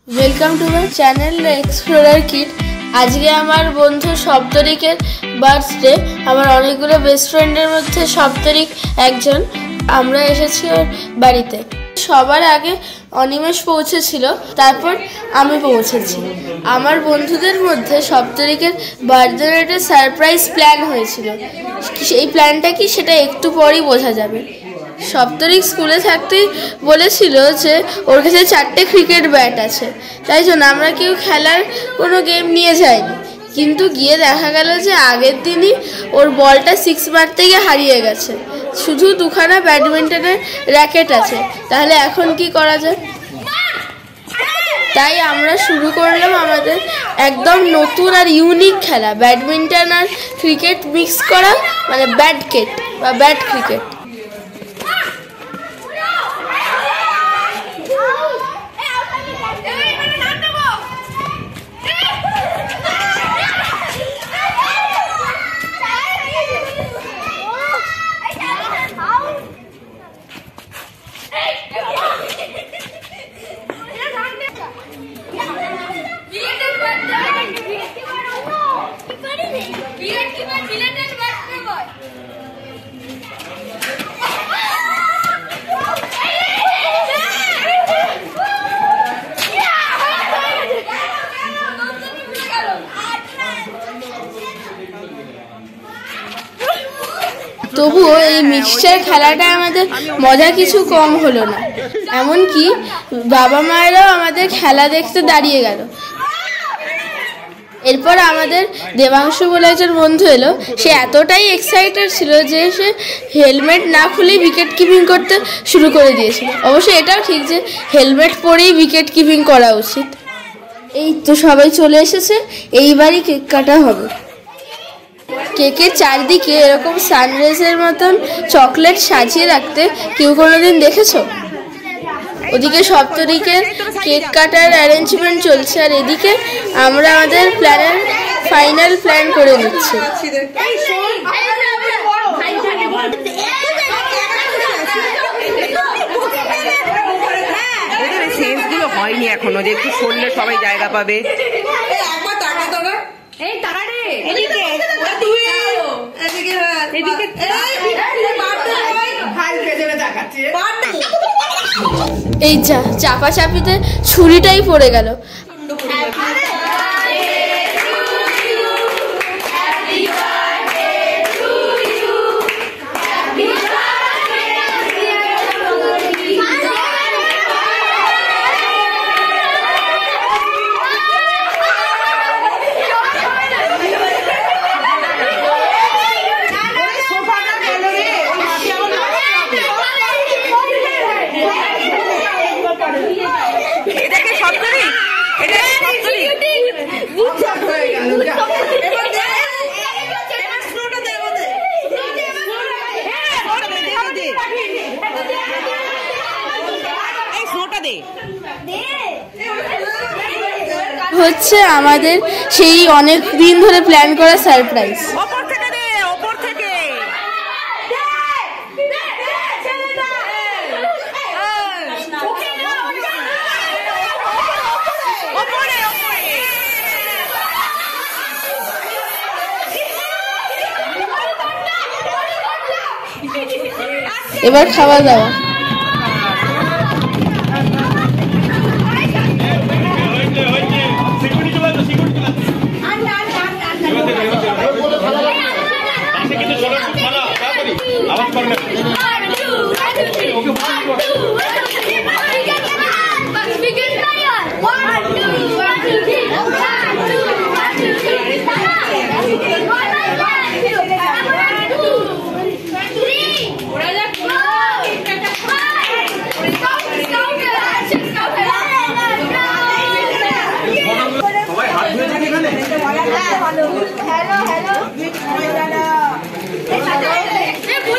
Welcome to my channel explorer kid. আজকে আমার বন্ধু সপ্তরিকের বার্থডে। আমার অনেকগুলো বেস্ট ফ্রেন্ডের মধ্যে সপ্তরিক একজন। আমরা এসেছি ওর বাড়িতে। সবার আগে অনিমেষ পৌঁছেছিল, তারপর আমি পৌঁছেছি। আমার বন্ধুদের মধ্যে সপ্তরিকের বার্থডের একটা সারপ্রাইজ প্ল্যান হয়েছিল। সেই প্ল্যানটা কি সেটা একটু পরেই বোঝা যাবে। সপ্তরিক স্কুলে থাকতেই বলেছিল যে ওর কাছে 4টে ক্রিকেট ব্যাট আছে, তাই জন্য আমরা কেউ খেলার কোনো গেম নিয়ে যাইনি। কিন্তু গিয়ে দেখা গেল যে আগের দিনই ওর বলটা 6 মারতে গিয়ে হারিয়ে গেছে। শুধু 2খানা ব্যাডমিন্টনের র্যাকেট আছে। তাহলে এখন কি করা যায়? তাই আমরা শুরু করলাম আমাদের একদম নতুন আর ইউনিক খেলা, ব্যাডমিন্টন আর ক্রিকেট মিক্স করা, মানে ব্যাডকেট বা ব্যাট ক্রিকেট। তবুও এই মিক্সচার খেলাটা আমাদের মজা কিছু কম হলো না। এমনকি বাবা মায়েরাও আমাদের খেলা দেখতে দাঁড়িয়ে গেল। এরপর আমাদের দেবাংশু বলে একজন বন্ধু এলো। সে এতটাই এক্সাইটেড ছিল যে সে হেলমেট না খুলেই উইকেট কিপিং করতে শুরু করে দিয়েছিল। অবশ্য এটাও ঠিক যে হেলমেট পরেই উইকেট কিপিং করা উচিত। এই তো সবাই চলে এসেছে, এইবারই কেক কাটা হবে। কেকের চারদিকে এরকম সানরাইজের মতন চকলেট সাজিয়ে রাখতে কেউ কোনোদিন দেখেছো? ওদিকে সপ্তরিকের কেক কাটার অ্যারেঞ্জমেন্ট চলছে, আর এদিকে আমরা আমাদের প্ল্যানের ফাইনাল প্ল্যান করে নিচ্ছি। সেন্সগুলো হয়নি এখনো, যে একটু সরলে সবাই জায়গা পাবে। এই চাপাচাপিতে ছুরিটাই পড়ে গেল। হচ্ছে আমাদের সেই অনেক দিন ধরে প্ল্যান করা সারপ্রাইজ। এবার খাওয়া দাওয়া।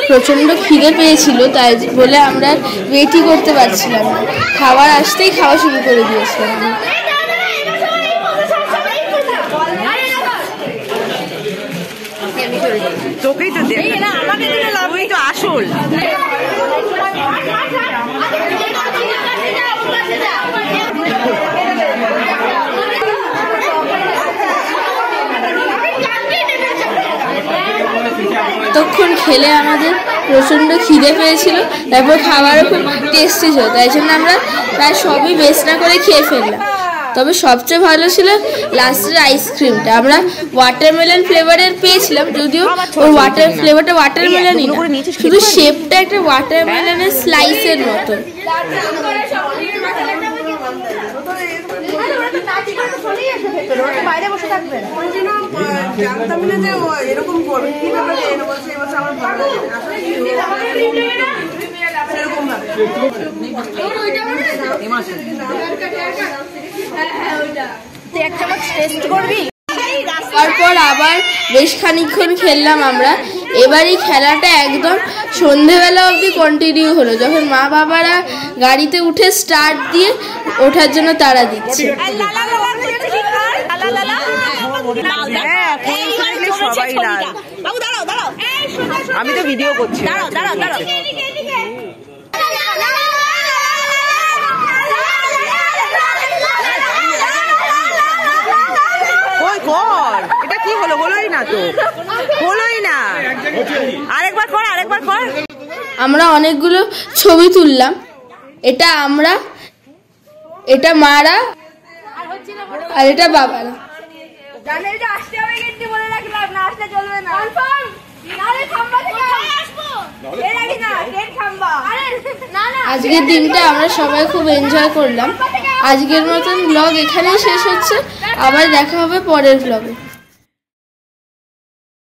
প্রচন্ড খিদে পেয়েছিল, তাই বলে আমরা ওয়েটই করতে পারছিলাম না। খাবার আসতেই খাওয়া শুরু করে দিয়েছিলাম। তোকেই তো দেখ, আমাকে তো আসল। খেলে আমাদের প্রচণ্ড খিদে পেয়েছিল, তারপর খাবারও খুব টেস্টি ছিল, তাই জন্য আমরা প্রায় সবই বেস্ট না করে খেয়ে ফেললাম। তবে সবচেয়ে ভালো ছিল লাস্টের আইসক্রিমটা। আমরা ওয়াটারমেলন ফ্লেভারের পেয়েছিলাম, যদিও ওর ফ্লেভারটা ওয়াটারমেলনই না, শুধু শেপটা একটা ওয়াটারমেলনের স্লাইসের মতো। বাইরে বসে থাকবেন জানতাম না যে এরকম করবে, কি ব্যাপারে আমার ভালো তারপর আবার বেশ খানিকক্ষণ খেললাম আমরা। এবার এই খেলাটা একদম সন্ধেবেলা অবধি কন্টিনিউ হলো, যখন মা বাবারা গাড়িতে উঠে স্টার্ট দিয়ে ওঠার জন্য তাড়া দিচ্ছে। আমি তো ভিডিও করছি। এটা কি হলো? হলোই না তো, হলোই না। আরেকবার কর, আরেকবার কর। আমরা অনেকগুলো ছবি তুললাম। এটা আমরা, এটা মারা, আর এটা বাবারা। আজকের দিনটা আমরা সবাই খুব এনজয় করলাম। আজকের মতন ব্লগ এখানেই শেষ হচ্ছে, আবার দেখা হবে পরের ব্লগে।